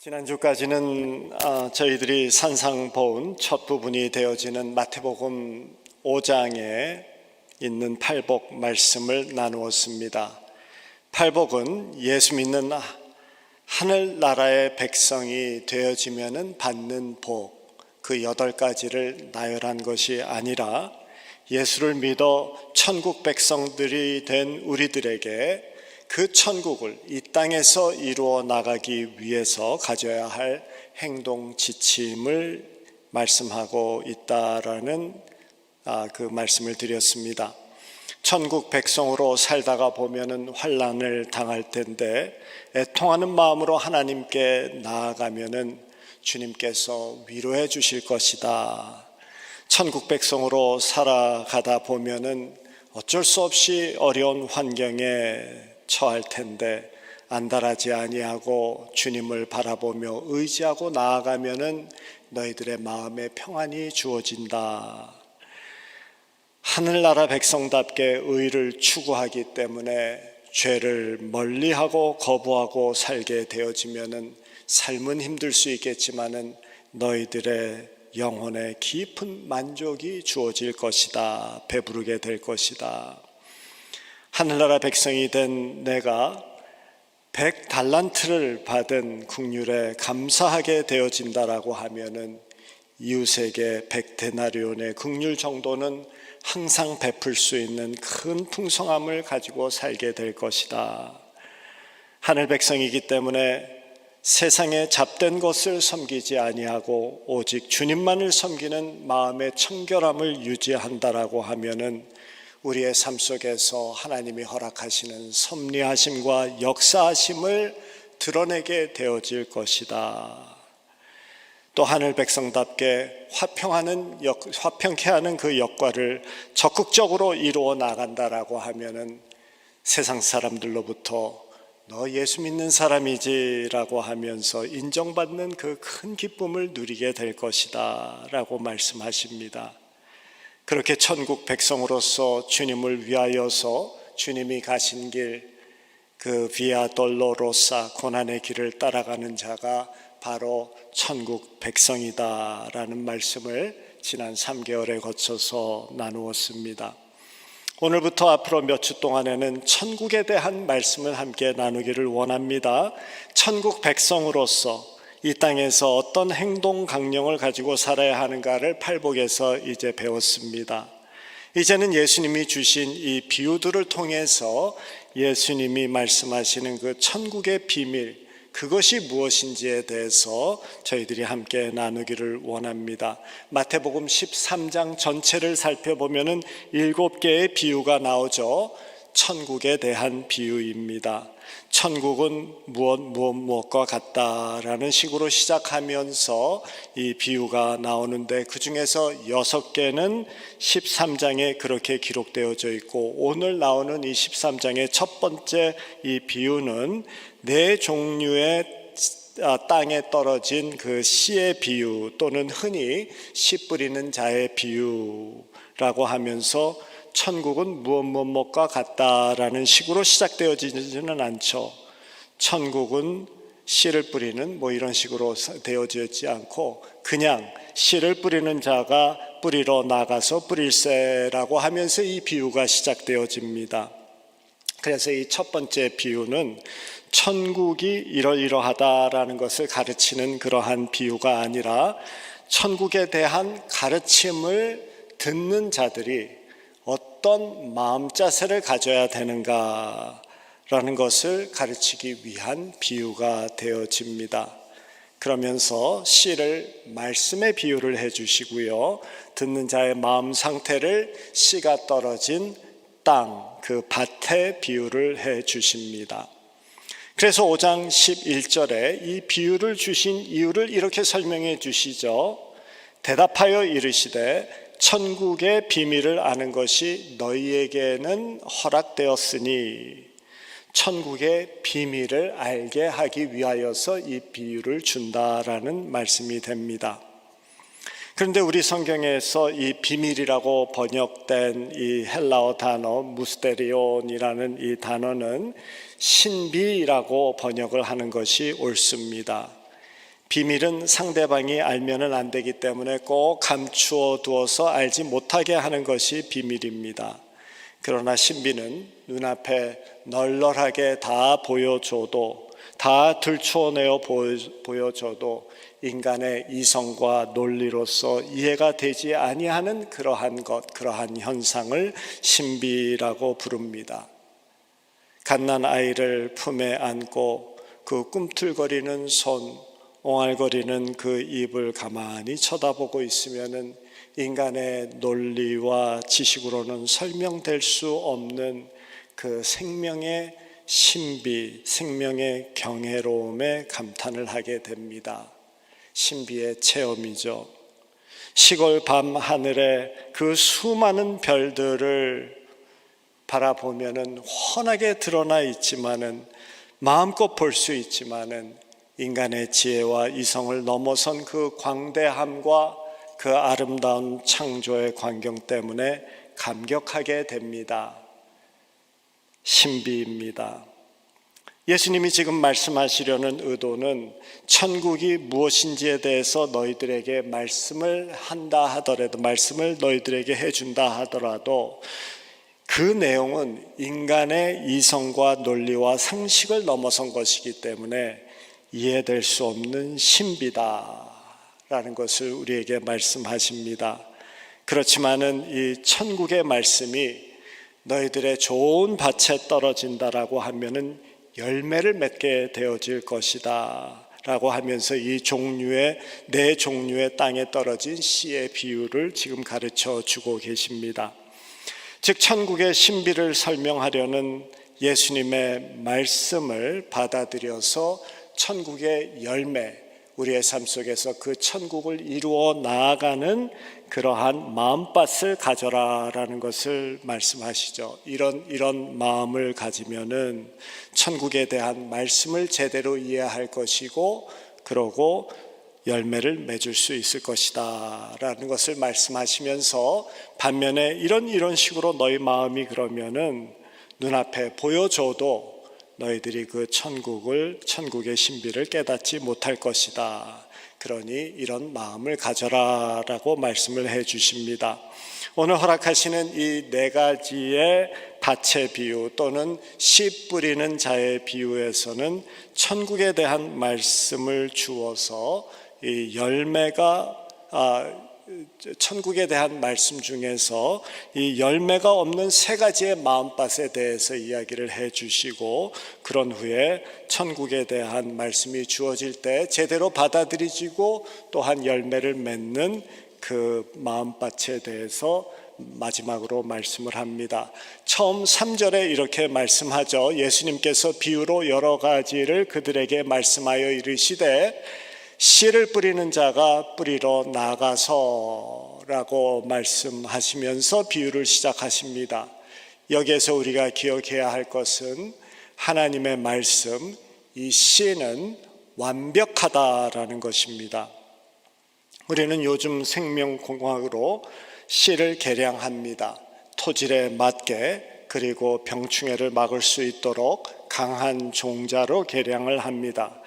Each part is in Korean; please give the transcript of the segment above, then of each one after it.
지난주까지는 저희들이 산상보훈 첫 부분이 되어지는 마태복음 5장에 있는 팔복 말씀을 나누었습니다. 팔복은 예수 믿는 하늘나라의 백성이 되어지면 받는 복, 그 8가지를 나열한 것이 아니라 예수를 믿어 천국 백성들이 된 우리들에게 그 천국을 이 땅에서 이루어 나가기 위해서 가져야 할 행동 지침을 말씀하고 있다라는 그 말씀을 드렸습니다. 천국 백성으로 살다가 보면은 환난을 당할 텐데 애통하는 마음으로 하나님께 나아가면은 주님께서 위로해 주실 것이다. 천국 백성으로 살아가다 보면은 어쩔 수 없이 어려운 환경에 처할 텐데 안달하지 아니하고 주님을 바라보며 의지하고 나아가면은 너희들의 마음에 평안이 주어진다. 하늘나라 백성답게 의를 추구하기 때문에 죄를 멀리하고 거부하고 살게 되어지면은 삶은 힘들 수 있겠지만은 너희들의 영혼에 깊은 만족이 주어질 것이다. 배부르게 될 것이다. 하늘나라 백성이 된 내가 100달란트를 받은 국률에 감사하게 되어진다라고 하면은 이웃에게 100데나리온의 국률 정도는 항상 베풀 수 있는 큰 풍성함을 가지고 살게 될 것이다. 하늘 백성이기 때문에 세상에 잡된 것을 섬기지 아니하고 오직 주님만을 섬기는 마음의 청결함을 유지한다라고 하면은 우리의 삶 속에서 하나님이 허락하시는 섭리하심과 역사하심을 드러내게 되어질 것이다. 또 하늘 백성답게 화평케 하는 그 역할을 적극적으로 이루어 나간다라고 하면은 세상 사람들로부터 너 예수 믿는 사람이지라고 하면서 인정받는 그 큰 기쁨을 누리게 될 것이다 라고 말씀하십니다. 그렇게 천국 백성으로서 주님을 위하여서 주님이 가신 길, 그 비아 돌로로사 고난의 길을 따라가는 자가 바로 천국 백성이다라는 말씀을 지난 3개월에 거쳐서 나누었습니다. 오늘부터 앞으로 몇 주 동안에는 천국에 대한 말씀을 함께 나누기를 원합니다. 천국 백성으로서 이 땅에서 어떤 행동 강령을 가지고 살아야 하는가를 팔복에서 이제 배웠습니다. 이제는 예수님이 주신 이 비유들을 통해서 예수님이 말씀하시는 그 천국의 비밀, 그것이 무엇인지에 대해서 저희들이 함께 나누기를 원합니다. 마태복음 13장 전체를 살펴보면은 7개의 비유가 나오죠. 천국에 대한 비유입니다. 천국은 무엇과 같다라는 식으로 시작하면서 이 비유가 나오는데 그 중에서 6개는 13장에 그렇게 기록되어져 있고 오늘 나오는 이 13장의 첫 번째 이 비유는 4종류의 땅에 떨어진 그 씨의 비유 또는 흔히 씨 뿌리는 자의 비유라고 하면서 천국은 무엇과 같다라는 식으로 시작되어지지는 않죠. 천국은 씨를 뿌리는 이런 식으로 되어져 있지 않고 그냥 씨를 뿌리는 자가 뿌리러 나가서 뿌릴세라고 하면서 이 비유가 시작되어집니다. 그래서 이 첫 번째 비유는 천국이 이러이러하다라는 것을 가르치는 그러한 비유가 아니라 천국에 대한 가르침을 듣는 자들이 어떤 마음 자세를 가져야 되는가라는 것을 가르치기 위한 비유가 되어집니다. 그러면서 씨를 말씀의 비유를 해주시고요. 듣는 자의 마음 상태를 씨가 떨어진 땅, 그 밭의 비유를 해주십니다. 그래서 5장 11절에 이 비유를 주신 이유를 이렇게 설명해 주시죠. 대답하여 이르시되 천국의 비밀을 아는 것이 너희에게는 허락되었으니 천국의 비밀을 알게 하기 위하여서 이 비유를 준다라는 말씀이 됩니다. 그런데 우리 성경에서 이 비밀이라고 번역된 이 헬라어 단어 무스테리온이라는 이 단어는 신비라고 번역을 하는 것이 옳습니다. 비밀은 상대방이 알면은 안 되기 때문에 꼭 감추어 두어서 알지 못하게 하는 것이 비밀입니다. 그러나 신비는 눈앞에 널널하게 다 보여줘도, 다 들추어내어 보여줘도 인간의 이성과 논리로서 이해가 되지 아니하는 그러한 것, 그러한 현상을 신비라고 부릅니다. 갓난 아이를 품에 안고 그 꿈틀거리는 손, 옹알거리는 그 입을 가만히 쳐다보고 있으면은 인간의 논리와 지식으로는 설명될 수 없는 그 생명의 신비, 생명의 경외로움에 감탄을 하게 됩니다. 신비의 체험이죠. 시골 밤 하늘에 그 수많은 별들을 바라보면은 훤하게 드러나 있지만은, 마음껏 볼 수 있지만은 인간의 지혜와 이성을 넘어선 그 광대함과 그 아름다운 창조의 광경 때문에 감격하게 됩니다. 신비입니다. 예수님이 지금 말씀하시려는 의도는 천국이 무엇인지에 대해서 너희들에게 말씀을 한다 하더라도, 말씀을 너희들에게 해준다 하더라도 그 내용은 인간의 이성과 논리와 상식을 넘어선 것이기 때문에 이해될 수 없는 신비다라는 것을 우리에게 말씀하십니다. 그렇지만은 이 천국의 말씀이 너희들의 좋은 밭에 떨어진다라고 하면은 열매를 맺게 되어질 것이다 라고 하면서 이 종류의, 네 종류의 땅에 떨어진 씨의 비유를 지금 가르쳐 주고 계십니다. 즉 천국의 신비를 설명하려는 예수님의 말씀을 받아들여서 천국의 열매, 우리의 삶 속에서 그 천국을 이루어 나아가는 그러한 마음밭을 가져라라는 것을 말씀하시죠. 이런 마음을 가지면은 천국에 대한 말씀을 제대로 이해할 것이고, 그러고 열매를 맺을 수 있을 것이다 라는 것을 말씀하시면서, 반면에 이런 식으로 너희 마음이 그러면은 눈앞에 보여줘도 너희들이 그 천국의 신비를 깨닫지 못할 것이다. 그러니 이런 마음을 가져라 라고 말씀을 해 주십니다. 오늘 허락하시는 이 네 가지의 밭의 비유 또는 씨 뿌리는 자의 비유에서는 천국에 대한 말씀을 주어서 이 열매가 천국에 대한 말씀 중에서 이 열매가 없는 세 가지의 마음밭에 대해서 이야기를 해 주시고, 그런 후에 천국에 대한 말씀이 주어질 때 제대로 받아들이지고 또한 열매를 맺는 그 마음밭에 대해서 마지막으로 말씀을 합니다. 처음 3절에 이렇게 말씀하죠. 예수님께서 비유로 여러 가지를 그들에게 말씀하여 이르시되 씨를 뿌리는 자가 뿌리러 나가서 라고 말씀하시면서 비유를 시작하십니다. 여기에서 우리가 기억해야 할 것은 하나님의 말씀, 이 씨는 완벽하다라는 것입니다. 우리는 요즘 생명공학으로 씨를 개량합니다. 토질에 맞게, 그리고 병충해를 막을 수 있도록 강한 종자로 개량을 합니다.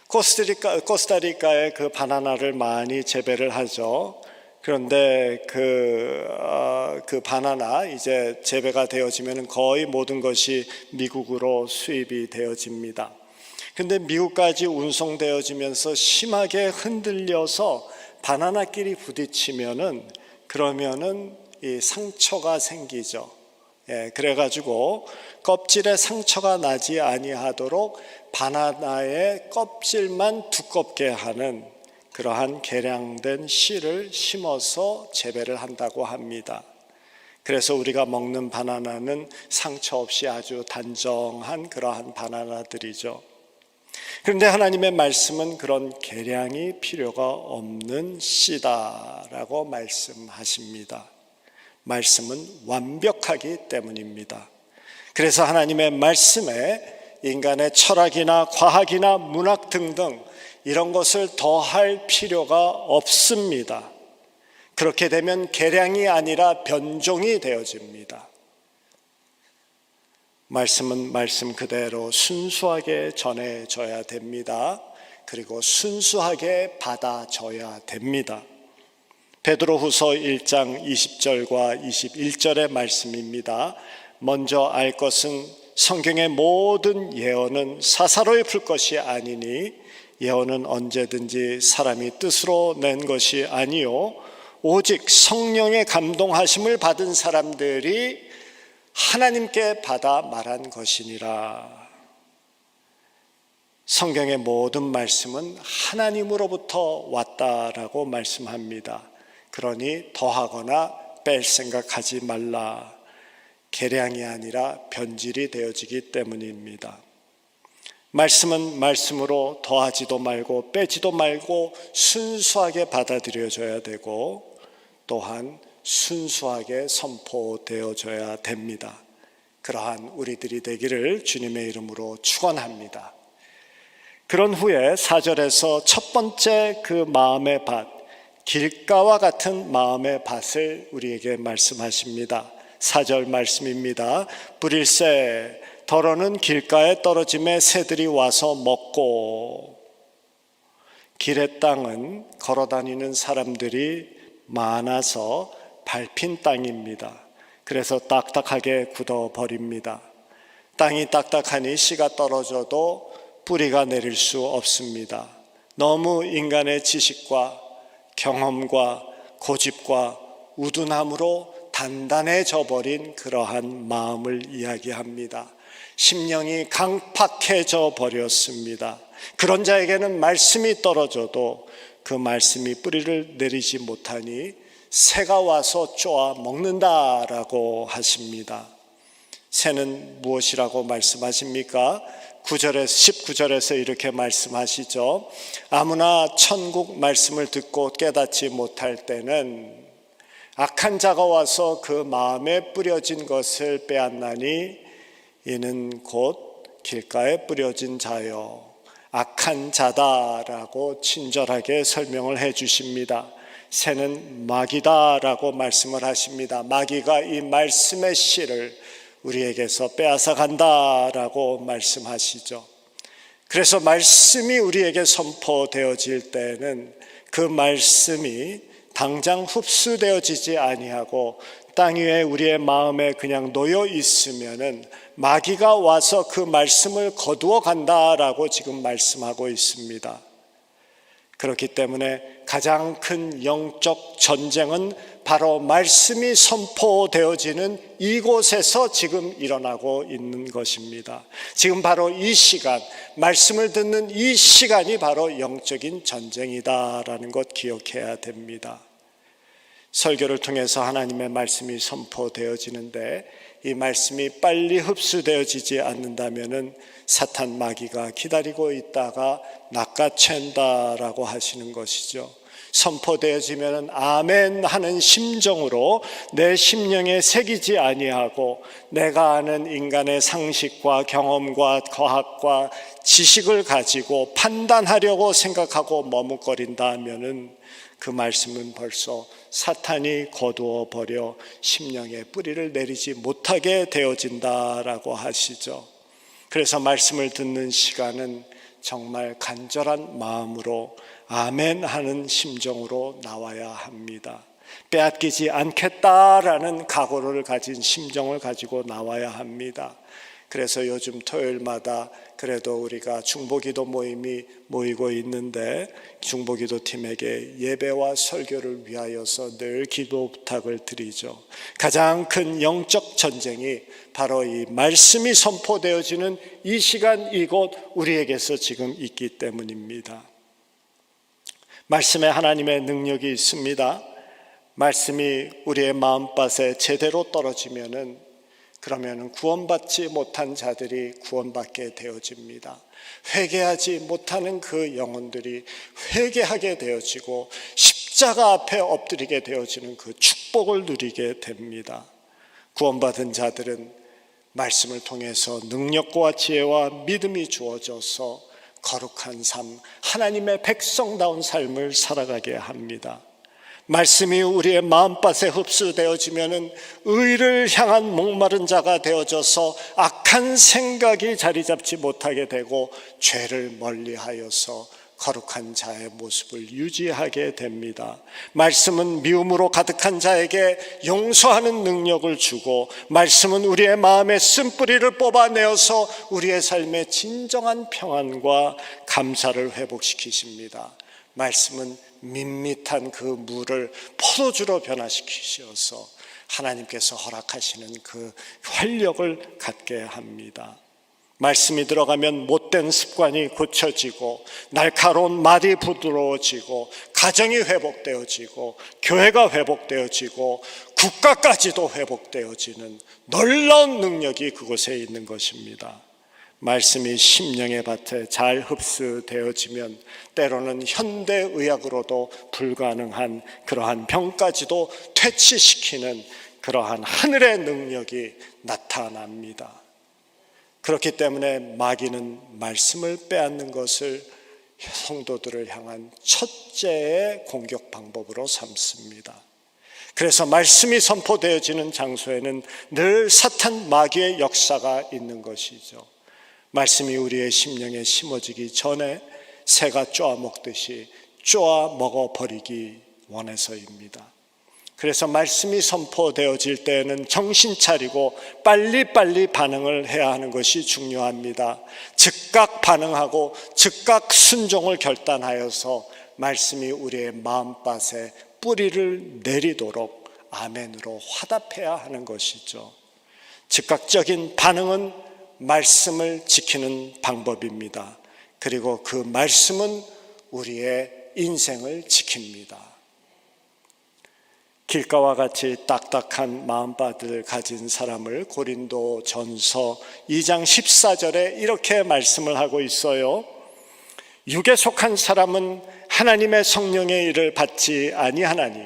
코스타리카의 그 바나나를 많이 재배를 하죠. 그런데 그 바나나 이제 재배가 되어지면 거의 모든 것이 미국으로 수입이 되어집니다. 근데 미국까지 운송되어지면서 심하게 흔들려서 바나나끼리 부딪히면은, 그러면은 이 상처가 생기죠. 그래가지고 껍질에 상처가 나지 아니하도록 바나나의 껍질만 두껍게 하는 그러한 개량된 씨를 심어서 재배를 한다고 합니다. 그래서 우리가 먹는 바나나는 상처 없이 아주 단정한 그러한 바나나들이죠. 그런데 하나님의 말씀은 그런 개량이 필요가 없는 씨다라고 말씀하십니다. 말씀은 완벽하기 때문입니다. 그래서 하나님의 말씀에 인간의 철학이나 과학이나 문학 등등 이런 것을 더할 필요가 없습니다. 그렇게 되면 개량이 아니라 변종이 되어집니다. 말씀은 말씀 그대로 순수하게 전해져야 됩니다. 그리고 순수하게 받아줘야 됩니다. 베드로후서 1장 20절과 21절의 말씀입니다. 먼저 알 것은 성경의 모든 예언은 사사로이 풀 것이 아니니 예언은 언제든지 사람이 뜻으로 낸 것이 아니요 오직 성령의 감동하심을 받은 사람들이 하나님께 받아 말한 것이니라. 성경의 모든 말씀은 하나님으로부터 왔다라고 말씀합니다. 그러니 더하거나 뺄 생각하지 말라. 계량이 아니라 변질이 되어지기 때문입니다. 말씀은 말씀으로 더하지도 말고 빼지도 말고 순수하게 받아들여져야 되고 또한 순수하게 선포되어져야 됩니다. 그러한 우리들이 되기를 주님의 이름으로 축원합니다. 그런 후에 4절에서 첫 번째 그 마음의 밭, 길가와 같은 마음의 밭을 우리에게 말씀하십니다. 4절 말씀입니다. 불일세 더러는 길가에 떨어짐에 새들이 와서 먹고. 길의 땅은 걸어다니는 사람들이 많아서 밟힌 땅입니다. 그래서 딱딱하게 굳어버립니다. 땅이 딱딱하니 씨가 떨어져도 뿌리가 내릴 수 없습니다. 너무 인간의 지식과 경험과 고집과 우둔함으로 단단해져 버린 그러한 마음을 이야기합니다. 심령이 강팍해져 버렸습니다. 그런 자에게는 말씀이 떨어져도 그 말씀이 뿌리를 내리지 못하니 새가 와서 쪼아 먹는다라고 하십니다. 새는 무엇이라고 말씀하십니까? 19절에서 이렇게 말씀하시죠. 아무나 천국 말씀을 듣고 깨닫지 못할 때는 악한 자가 와서 그 마음에 뿌려진 것을 빼앗나니 이는 곧 길가에 뿌려진 자요 악한 자다라고 친절하게 설명을 해 주십니다. 새는 마귀다라고 말씀을 하십니다. 마귀가 이 말씀의 씨를 우리에게서 빼앗아 간다라고 말씀하시죠. 그래서 말씀이 우리에게 선포되어질 때는 그 말씀이 당장 흡수되어지지 아니하고 땅 위에 우리의 마음에 그냥 놓여 있으면은 마귀가 와서 그 말씀을 거두어 간다라고 지금 말씀하고 있습니다. 그렇기 때문에 가장 큰 영적 전쟁은 바로 말씀이 선포되어지는 이곳에서 지금 일어나고 있는 것입니다. 지금 바로 이 시간, 말씀을 듣는 이 시간이 바로 영적인 전쟁이다라는 것 기억해야 됩니다. 설교를 통해서 하나님의 말씀이 선포되어지는데 이 말씀이 빨리 흡수되어지지 않는다면은 사탄 마귀가 기다리고 있다가 낚아챈다라고 하시는 것이죠. 선포되어지면은 아멘 하는 심정으로 내 심령에 새기지 아니하고 내가 아는 인간의 상식과 경험과 과학과 지식을 가지고 판단하려고 생각하고 머뭇거린다 하면은 그 말씀은 벌써 사탄이 거두어 버려 심령에 뿌리를 내리지 못하게 되어진다라고 하시죠. 그래서 말씀을 듣는 시간은 정말 간절한 마음으로 아멘 하는 심정으로 나와야 합니다. 빼앗기지 않겠다라는 각오를 가진 심정을 가지고 나와야 합니다. 그래서 요즘 토요일마다 그래도 우리가 중보기도 모임이 모이고 있는데 중보기도 팀에게 예배와 설교를 위하여서 늘 기도 부탁을 드리죠. 가장 큰 영적 전쟁이 바로 이 말씀이 선포되어지는 이 시간 이곳 우리에게서 지금 있기 때문입니다. 말씀에 하나님의 능력이 있습니다. 말씀이 우리의 마음밭에 제대로 떨어지면은 그러면 구원받지 못한 자들이 구원받게 되어집니다. 회개하지 못하는 그 영혼들이 회개하게 되어지고 십자가 앞에 엎드리게 되어지는 그 축복을 누리게 됩니다. 구원받은 자들은 말씀을 통해서 능력과 지혜와 믿음이 주어져서 거룩한 삶, 하나님의 백성다운 삶을 살아가게 합니다. 말씀이 우리의 마음밭에 흡수되어지면은 의를 향한 목마른 자가 되어져서 악한 생각이 자리 잡지 못하게 되고 죄를 멀리하여서 거룩한 자의 모습을 유지하게 됩니다. 말씀은 미움으로 가득한 자에게 용서하는 능력을 주고, 말씀은 우리의 마음에 쓴뿌리를 뽑아내어서 우리의 삶에 진정한 평안과 감사를 회복시키십니다. 말씀은 밋밋한 그 물을 포도주로 변화시키셔서 하나님께서 허락하시는 그 활력을 갖게 합니다. 말씀이 들어가면 못된 습관이 고쳐지고, 날카로운 말이 부드러워지고, 가정이 회복되어지고, 교회가 회복되어지고, 국가까지도 회복되어지는 놀라운 능력이 그곳에 있는 것입니다. 말씀이 심령의 밭에 잘 흡수되어지면 때로는 현대의학으로도 불가능한 그러한 병까지도 퇴치시키는 그러한 하늘의 능력이 나타납니다. 그렇기 때문에 마귀는 말씀을 빼앗는 것을 성도들을 향한 첫째의 공격 방법으로 삼습니다. 그래서 말씀이 선포되어지는 장소에는 늘 사탄 마귀의 역사가 있는 것이죠. 말씀이 우리의 심령에 심어지기 전에 새가 쪼아 먹듯이 쪼아 먹어버리기 원해서입니다. 그래서 말씀이 선포되어질 때에는 정신 차리고 빨리빨리 반응을 해야 하는 것이 중요합니다. 즉각 반응하고 즉각 순종을 결단하여서 말씀이 우리의 마음밭에 뿌리를 내리도록 아멘으로 화답해야 하는 것이죠. 즉각적인 반응은 말씀을 지키는 방법입니다. 그리고 그 말씀은 우리의 인생을 지킵니다. 길가와 같이 딱딱한 마음밭을 가진 사람을 고린도전서 2장 14절에 이렇게 말씀을 하고 있어요. 육에 속한 사람은 하나님의 성령의 일을 받지 아니하나니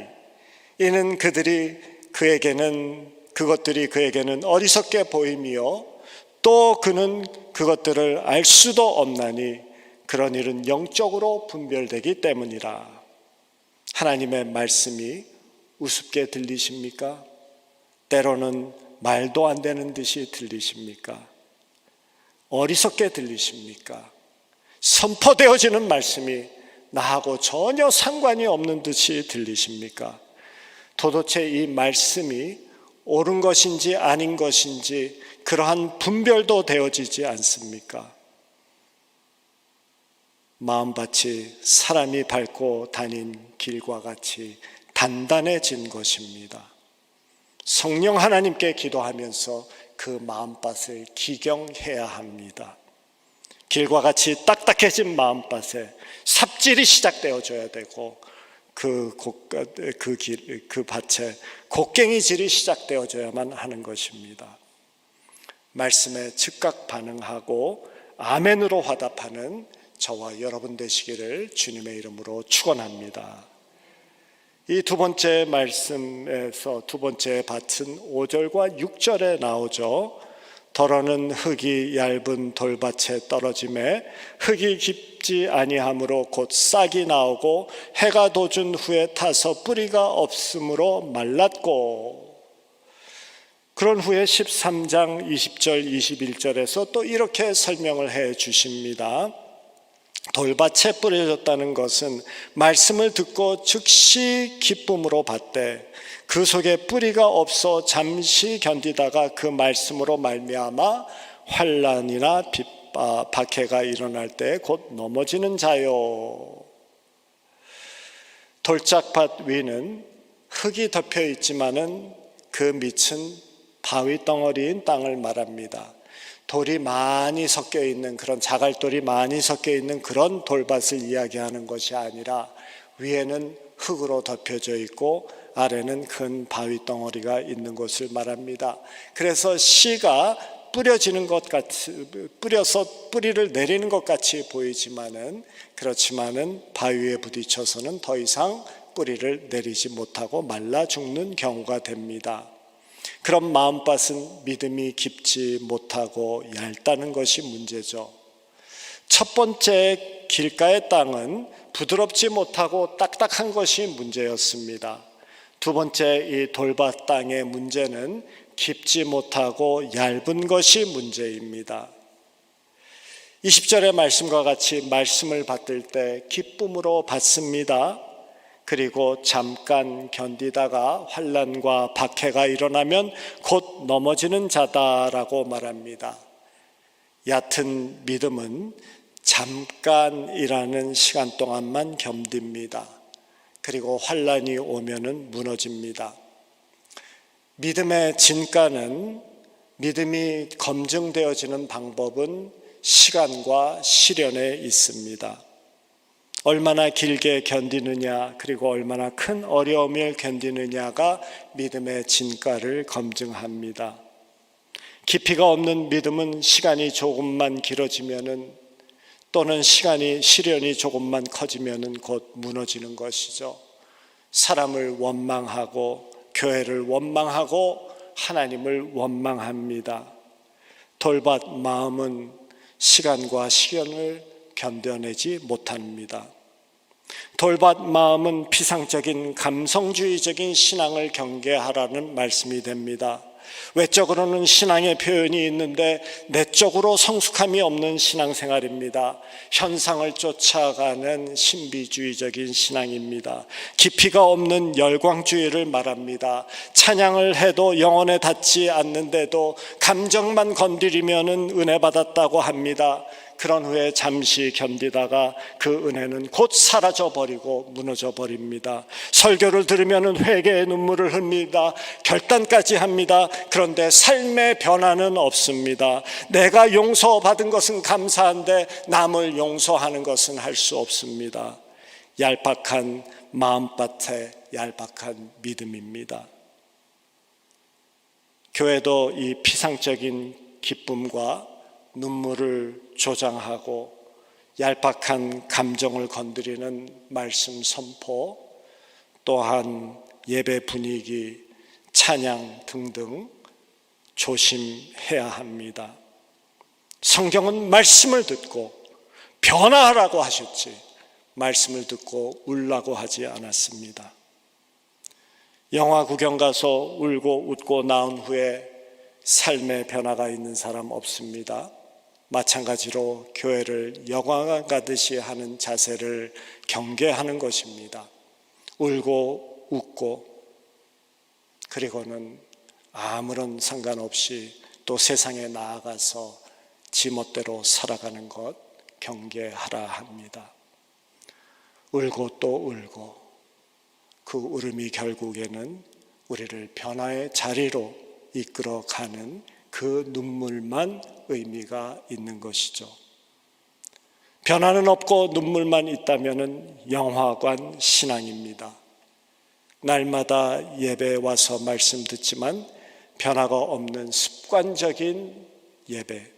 이는 그것들이 그에게는 어리석게 보임이요 또 그는 그것들을 알 수도 없나니 그런 일은 영적으로 분별되기 때문이라. 하나님의 말씀이 우습게 들리십니까? 때로는 말도 안 되는 듯이 들리십니까? 어리석게 들리십니까? 선포되어지는 말씀이 나하고 전혀 상관이 없는 듯이 들리십니까? 도대체 이 말씀이 옳은 것인지 아닌 것인지 그러한 분별도 되어지지 않습니까? 마음밭이 사람이 밟고 다닌 길과 같이 단단해진 것입니다. 성령 하나님께 기도하면서 그 마음밭을 기경해야 합니다. 길과 같이 딱딱해진 마음밭에 삽질이 시작되어져야 되고 그 밭에 곡괭이질이 시작되어져야만 하는 것입니다. 말씀에 즉각 반응하고 아멘으로 화답하는 저와 여러분 되시기를 주님의 이름으로 축원합니다. 이 두 번째 말씀에서 두 번째 밭은 5절과 6절에 나오죠. 더러는 흙이 얇은 돌밭에 떨어짐에 흙이 깊지 아니하므로 곧 싹이 나오고 해가 돋은 후에 타서 뿌리가 없으므로 말랐고. 그런 후에 13장 20절 21절에서 또 이렇게 설명을 해 주십니다. 돌밭에 뿌려졌다는 것은 말씀을 듣고 즉시 기쁨으로 받되 그 속에 뿌리가 없어 잠시 견디다가 그 말씀으로 말미암아 환난이나 박해가 일어날 때 곧 넘어지는 자요. 돌짝밭 위는 흙이 덮여 있지만은 그 밑은 바위 덩어리인 땅을 말합니다. 돌이 많이 섞여 있는 그런 자갈돌이 많이 섞여 있는 그런 돌밭을 이야기하는 것이 아니라 위에는 흙으로 덮여져 있고 아래는 큰 바위 덩어리가 있는 것을 말합니다. 그래서 씨가 뿌려지는 것 같이 뿌려서 뿌리를 내리는 것 같이 보이지만은 그렇지만은 바위에 부딪혀서는 더 이상 뿌리를 내리지 못하고 말라 죽는 경우가 됩니다. 그런 마음밭은 믿음이 깊지 못하고 얇다는 것이 문제죠. 첫 번째 길가의 땅은 부드럽지 못하고 딱딱한 것이 문제였습니다. 두 번째 이 돌밭 땅의 문제는 깊지 못하고 얇은 것이 문제입니다. 20절의 말씀과 같이 말씀을 받들 때 기쁨으로 받습니다. 그리고 잠깐 견디다가 환난과 박해가 일어나면 곧 넘어지는 자다라고 말합니다. 얕은 믿음은 잠깐이라는 시간 동안만 견딥니다. 그리고 환난이 오면은 무너집니다. 믿음의 진가는, 믿음이 검증되어지는 방법은 시간과 시련에 있습니다. 얼마나 길게 견디느냐, 그리고 얼마나 큰 어려움을 견디느냐가 믿음의 진가를 검증합니다. 깊이가 없는 믿음은 시간이 조금만 길어지면은, 또는 시련이 조금만 커지면은 곧 무너지는 것이죠. 사람을 원망하고 교회를 원망하고 하나님을 원망합니다. 돌밭 마음은 시간과 시련을 견뎌내지 못합니다. 돌밭 마음은 피상적인 감성주의적인 신앙을 경계하라는 말씀이 됩니다. 외적으로는 신앙의 표현이 있는데 내적으로 성숙함이 없는 신앙생활입니다. 현상을 쫓아가는 신비주의적인 신앙입니다. 깊이가 없는 열광주의를 말합니다. 찬양을 해도 영혼에 닿지 않는데도 감정만 건드리면은 은혜 받았다고 합니다. 그런 후에 잠시 견디다가 그 은혜는 곧 사라져 버리고 무너져 버립니다. 설교를 들으면 회개의 눈물을 흘립니다. 결단까지 합니다. 그런데 삶의 변화는 없습니다. 내가 용서받은 것은 감사한데 남을 용서하는 것은 할 수 없습니다. 얄팍한 마음밭에 얄팍한 믿음입니다. 교회도 이 피상적인 기쁨과 눈물을 조장하고 얄팍한 감정을 건드리는 말씀 선포, 또한 예배 분위기, 찬양 등등 조심해야 합니다. 성경은 말씀을 듣고 변화하라고 하셨지 말씀을 듣고 울라고 하지 않았습니다. 영화 구경 가서 울고 웃고 나온 후에 삶의 변화가 있는 사람 없습니다. 마찬가지로 교회를 영화 가듯이 하는 자세를 경계하는 것입니다. 울고 웃고 그리고는 아무런 상관없이 또 세상에 나아가서 지멋대로 살아가는 것 경계하라 합니다. 울고 또 울고 그 울음이 결국에는 우리를 변화의 자리로 이끌어가는 그 눈물만 의미가 있는 것이죠. 변화는 없고 눈물만 있다면 영화관 신앙입니다. 날마다 예배에 와서 말씀 듣지만 변화가 없는 습관적인 예배,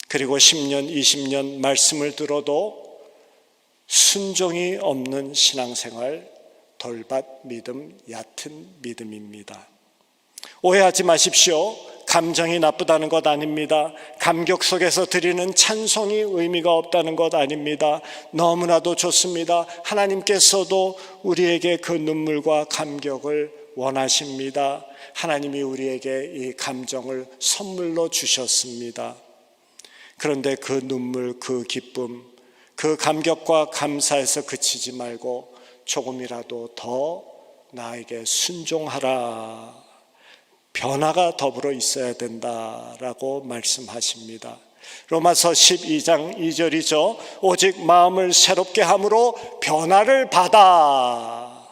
그리고 10년, 20년 말씀을 들어도 순종이 없는 신앙생활, 돌밭 믿음, 얕은 믿음입니다. 오해하지 마십시오. 감정이 나쁘다는 것 아닙니다. 감격 속에서 드리는 찬송이 의미가 없다는 것 아닙니다. 너무나도 좋습니다. 하나님께서도 우리에게 그 눈물과 감격을 원하십니다. 하나님이 우리에게 이 감정을 선물로 주셨습니다. 그런데 그 눈물, 그 기쁨, 그 감격과 감사에서 그치지 말고 조금이라도 더 나에게 순종하라, 변화가 더불어 있어야 된다라고 말씀하십니다. 로마서 12장 2절이죠. 오직 마음을 새롭게 함으로 변화를 받아.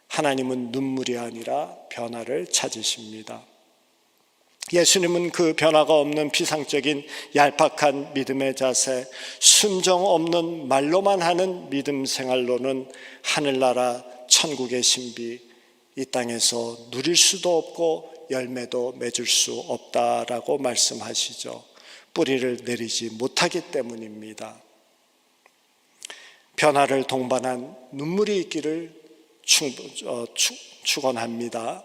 하나님은 눈물이 아니라 변화를 찾으십니다. 예수님은 그 변화가 없는 피상적인 얄팍한 믿음의 자세, 순종 없는 말로만 하는 믿음 생활로는 하늘나라 천국의 신비, 이 땅에서 누릴 수도 없고 열매도 맺을 수 없다라고 말씀하시죠. 뿌리를 내리지 못하기 때문입니다. 변화를 동반한 눈물이 있기를 축원합니다.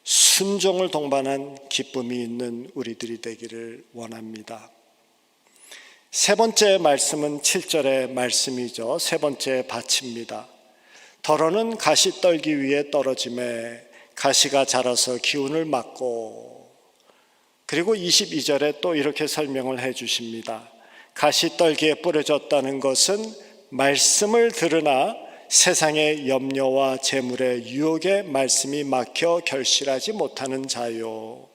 순종을 동반한 기쁨이 있는 우리들이 되기를 원합니다. 세 번째 말씀은 7절의 말씀이죠. 세 번째 밭입니다. 덜어는 가시 떨기 위해 떨어짐에 가시가 자라서 기운을 막고, 그리고 22절에 또 이렇게 설명을 해 주십니다. 가시떨기에 뿌려졌다는 것은 말씀을 들으나 세상의 염려와 재물의 유혹에 말씀이 막혀 결실하지 못하는 자요.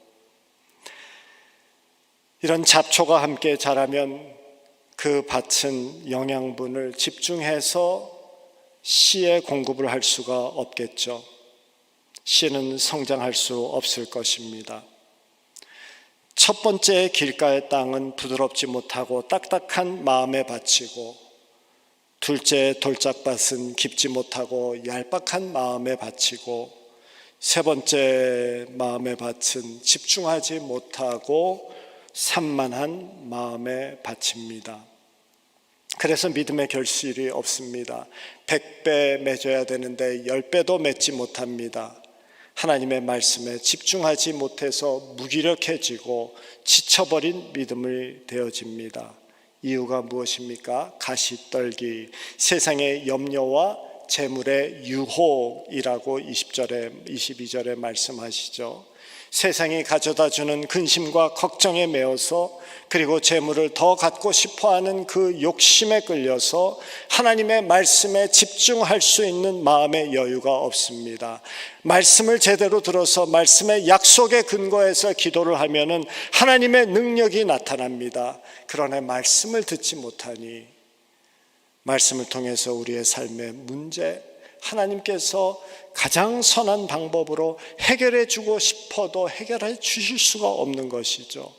이런 잡초가 함께 자라면 그 밭은 영양분을 집중해서 씨의 공급을 할 수가 없겠죠. 씨는 성장할 수 없을 것입니다. 첫 번째 길가의 땅은 부드럽지 못하고 딱딱한 마음의 밭이고, 둘째 돌짝밭은 깊지 못하고 얄팍한 마음의 밭이고, 세 번째 마음의 밭은 집중하지 못하고 산만한 마음의 밭입니다. 그래서 믿음의 결실이 없습니다. 100배 맺어야 되는데 10배도 맺지 못합니다. 하나님의 말씀에 집중하지 못해서 무기력해지고 지쳐버린 믿음이 되어집니다. 이유가 무엇입니까? 가시떨기, 세상의 염려와 재물의 유혹이라고 20절에 22절에 말씀하시죠. 세상이 가져다주는 근심과 걱정에 매여서, 그리고 재물을 더 갖고 싶어하는 그 욕심에 끌려서 하나님의 말씀에 집중할 수 있는 마음의 여유가 없습니다. 말씀을 제대로 들어서 말씀의 약속에 근거해서 기도를 하면은 하나님의 능력이 나타납니다. 그러나 말씀을 듣지 못하니 말씀을 통해서 우리의 삶의 문제, 하나님께서 가장 선한 방법으로 해결해 주고 싶어도 해결해 주실 수가 없는 것이죠.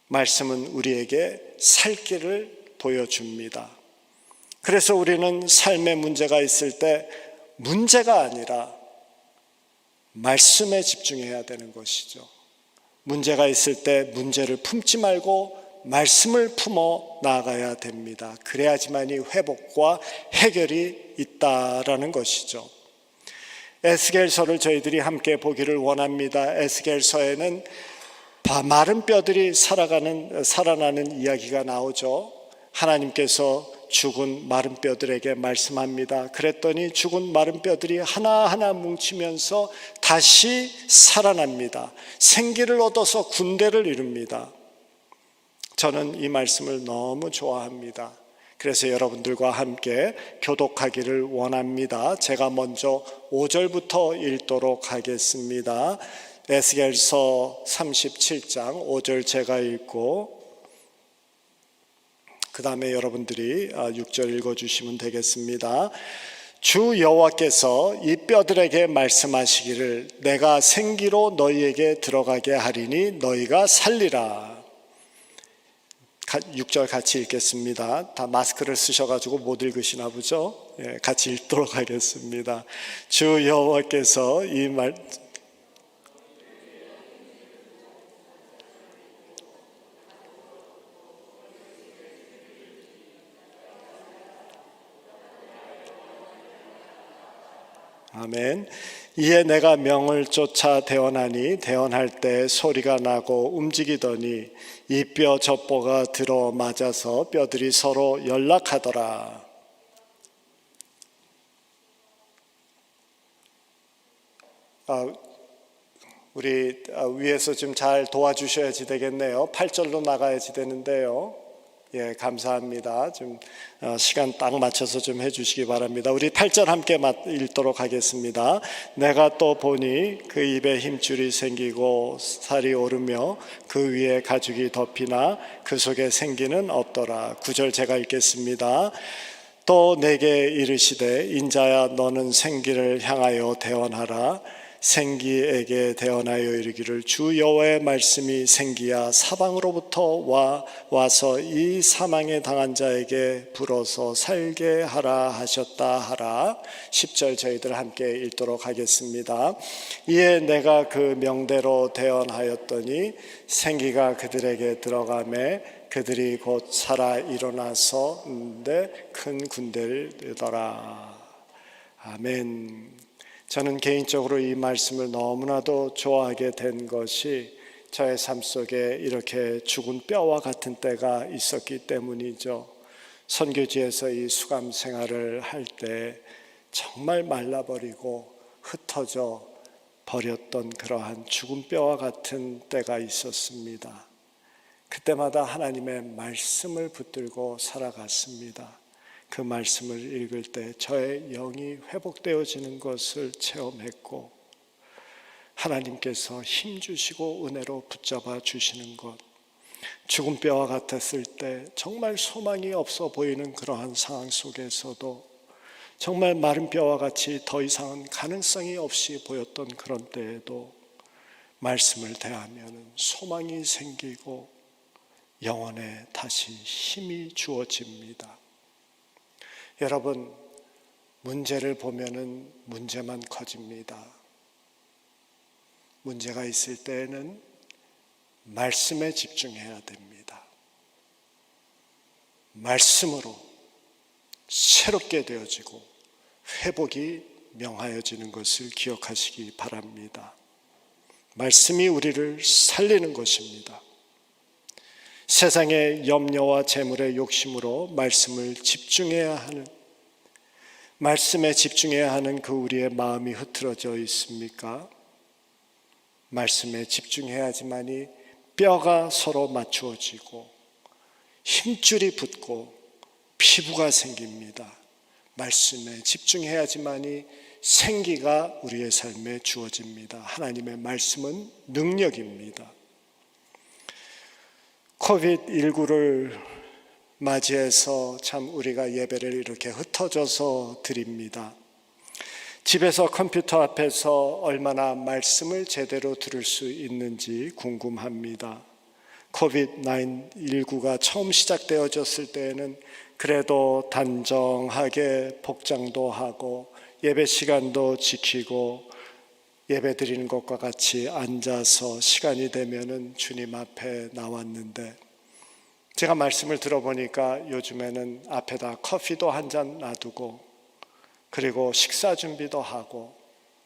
말씀은 우리에게 살 길을 보여줍니다. 그래서 우리는 삶의 문제가 있을 때 문제가 아니라 말씀에 집중해야 되는 것이죠. 문제가 있을 때 문제를 품지 말고 말씀을 품어 나아가야 됩니다. 그래야지만이 회복과 해결이 있다라는 것이죠. 에스겔서를 저희들이 함께 보기를 원합니다. 에스겔서에는 마른 뼈들이 살아나는 이야기가 나오죠. 하나님께서 죽은 마른 뼈들에게 말씀합니다. 그랬더니 죽은 마른 뼈들이 하나하나 뭉치면서 다시 살아납니다. 생기를 얻어서 군대를 이룹니다. 저는 이 말씀을 너무 좋아합니다. 그래서 여러분들과 함께 교독하기를 원합니다. 제가 먼저 5절부터 읽도록 하겠습니다. 에스겔서 37장 5절 제가 읽고, 그 다음에 여러분들이 6절 읽어주시면 되겠습니다. 주 여호와께서 이 뼈들에게 말씀하시기를, 내가 생기로 너희에게 들어가게 하리니 너희가 살리라. 6절 같이 읽겠습니다. 다 마스크를 쓰셔가지고 못 읽으시나 보죠? 같이 읽도록 하겠습니다. 주 여호와께서 이 말 아멘. 이에 내가 명을 쫓아 대언하니 대언할 때 소리가 나고 움직이더니 이 뼈 저 뼈가 들어 맞아서 뼈들이 서로 연락하더라. 우리 위에서 좀 잘 도와주셔야지 되겠네요. 8절로 나가야지 되는데요. 예, 감사합니다. 좀 시간 딱 맞춰서 좀 해주시기 바랍니다. 우리 8절 함께 읽도록 하겠습니다. 내가 또 보니 그 입에 힘줄이 생기고 살이 오르며 그 위에 가죽이 덮이나 그 속에 생기는 없더라. 9절 제가 읽겠습니다. 또 내게 이르시되 인자야 너는 생기를 향하여 대언하라. 생기에게 대언하여 이르기를 주 여호와의 말씀이 생기야 사방으로부터 와서 이 사망에 당한 자에게 불어서 살게 하라 하셨다 하라. 10절 저희들 함께 읽도록 하겠습니다. 이에 내가 그 명대로 대언하였더니 생기가 그들에게 들어가매 그들이 곧 살아 일어나서 큰 군대를 이루더라. 아멘. 저는 개인적으로 이 말씀을 너무나도 좋아하게 된 것이 저의 삶 속에 이렇게 죽은 뼈와 같은 때가 있었기 때문이죠. 선교지에서 이 수감 생활을 할 때 정말 말라버리고 흩어져 버렸던 그러한 죽은 뼈와 같은 때가 있었습니다. 그때마다 하나님의 말씀을 붙들고 살아갔습니다. 그 말씀을 읽을 때 저의 영이 회복되어지는 것을 체험했고, 하나님께서 힘주시고 은혜로 붙잡아 주시는 것, 죽은 뼈와 같았을 때 정말 소망이 없어 보이는 그러한 상황 속에서도 정말 마른 뼈와 같이 더 이상은 가능성이 없이 보였던 그런 때에도 말씀을 대하면 소망이 생기고 영혼에 다시 힘이 주어집니다. 여러분, 문제를 보면은 문제만 커집니다. 문제가 있을 때에는 말씀에 집중해야 됩니다. 말씀으로 새롭게 되어지고 회복이 명하여지는 것을 기억하시기 바랍니다. 말씀이 우리를 살리는 것입니다. 세상의 염려와 재물의 욕심으로 말씀을 집중해야 하는, 말씀에 집중해야 하는 그 우리의 마음이 흐트러져 있습니까? 말씀에 집중해야지만이 뼈가 서로 맞추어지고 힘줄이 붙고 피부가 생깁니다. 말씀에 집중해야지만이 생기가 우리의 삶에 주어집니다. 하나님의 말씀은 능력입니다. 코비드19를 맞이해서 참 우리가 예배를 이렇게 흩어져서 드립니다. 집에서 컴퓨터 앞에서 얼마나 말씀을 제대로 들을 수 있는지 궁금합니다. 코비드19가 처음 시작되어졌을 때에는 그래도 단정하게 복장도 하고 예배 시간도 지키고 예배 드리는 것과 같이 앉아서 시간이 되면은 주님 앞에 나왔는데, 제가 말씀을 들어보니까 요즘에는 앞에다 커피도 한 잔 놔두고 그리고 식사 준비도 하고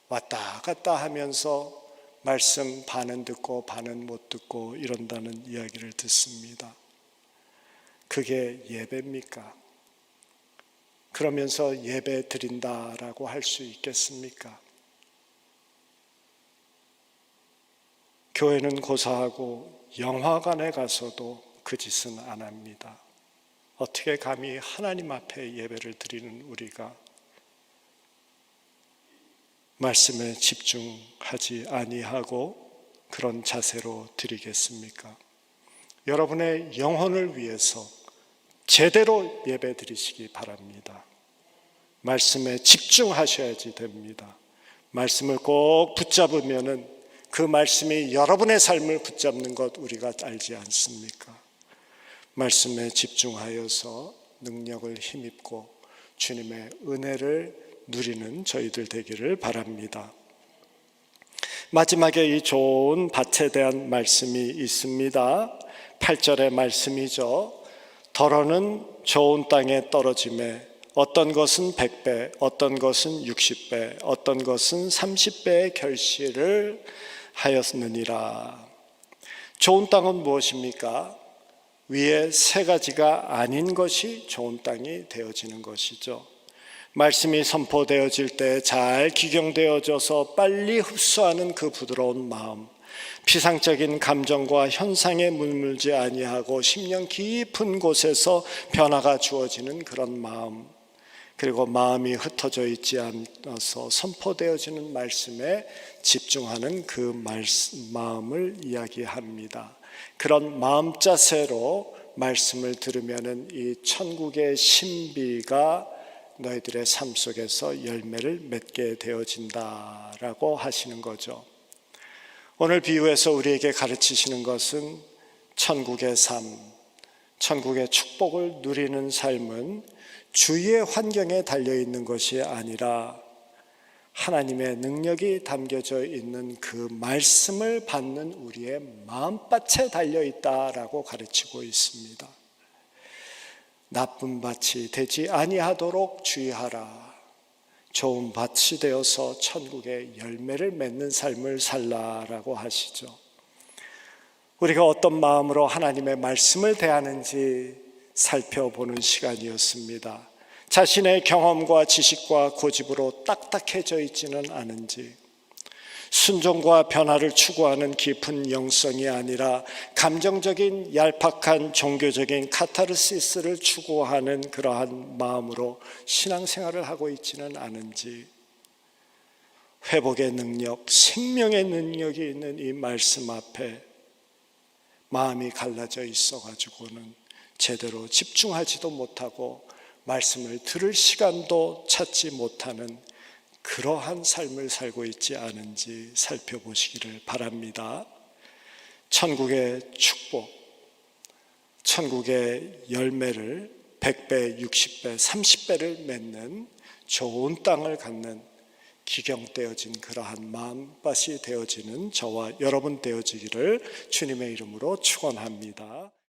왔다 갔다 하면서 말씀 반은 듣고 반은 못 듣고 이런다는 이야기를 듣습니다. 그게 예배입니까? 그러면서 예배 드린다라고 할 수 있겠습니까? 교회는 고사하고 영화관에 가서도 그 짓은 안 합니다. 어떻게 감히 하나님 앞에 예배를 드리는 우리가 말씀에 집중하지 아니하고 그런 자세로 드리겠습니까? 여러분의 영혼을 위해서 제대로 예배 드리시기 바랍니다. 말씀에 집중하셔야지 됩니다. 말씀을 꼭 붙잡으면은 그 말씀이 여러분의 삶을 붙잡는 것 우리가 알지 않습니까? 말씀에 집중하여서 능력을 힘입고 주님의 은혜를 누리는 저희들 되기를 바랍니다. 마지막에 이 좋은 밭에 대한 말씀이 있습니다. 8절의 말씀이죠. 더러는 좋은 땅에 떨어짐에 어떤 것은 100배, 어떤 것은 60배, 어떤 것은 30배의 결실을 하였느니라. 좋은 땅은 무엇입니까? 위에 세 가지가 아닌 것이 좋은 땅이 되어지는 것이죠. 말씀이 선포되어질 때 잘 기경되어져서 빨리 흡수하는 그 부드러운 마음, 피상적인 감정과 현상에 물들지 아니하고 심령 깊은 곳에서 변화가 주어지는 그런 마음, 그리고 마음이 흩어져 있지 않아서 선포되어지는 말씀에 집중하는 그 마음을 이야기합니다. 그런 마음 자세로 말씀을 들으면은 이 천국의 신비가 너희들의 삶 속에서 열매를 맺게 되어진다라고 하시는 거죠. 오늘 비유에서 우리에게 가르치시는 것은 천국의 삶, 천국의 축복을 누리는 삶은 주위의 환경에 달려있는 것이 아니라 하나님의 능력이 담겨져 있는 그 말씀을 받는 우리의 마음밭에 달려있다라고 가르치고 있습니다. 나쁜 밭이 되지 아니하도록 주의하라. 좋은 밭이 되어서 천국의 열매를 맺는 삶을 살라라고 하시죠. 우리가 어떤 마음으로 하나님의 말씀을 대하는지 살펴보는 시간이었습니다. 자신의 경험과 지식과 고집으로 딱딱해져 있지는 않은지, 순종과 변화를 추구하는 깊은 영성이 아니라 감정적인 얄팍한 종교적인 카타르시스를 추구하는 그러한 마음으로 신앙생활을 하고 있지는 않은지, 회복의 능력, 생명의 능력이 있는 이 말씀 앞에 마음이 갈라져 있어가지고는 제대로 집중하지도 못하고 말씀을 들을 시간도 찾지 못하는 그러한 삶을 살고 있지 않은지 살펴보시기를 바랍니다. 천국의 축복, 천국의 열매를 100배, 60배, 30배를 맺는 좋은 땅을 갖는 기경되어진 그러한 마음밭이 되어지는 저와 여러분 되어지기를 주님의 이름으로 축원합니다.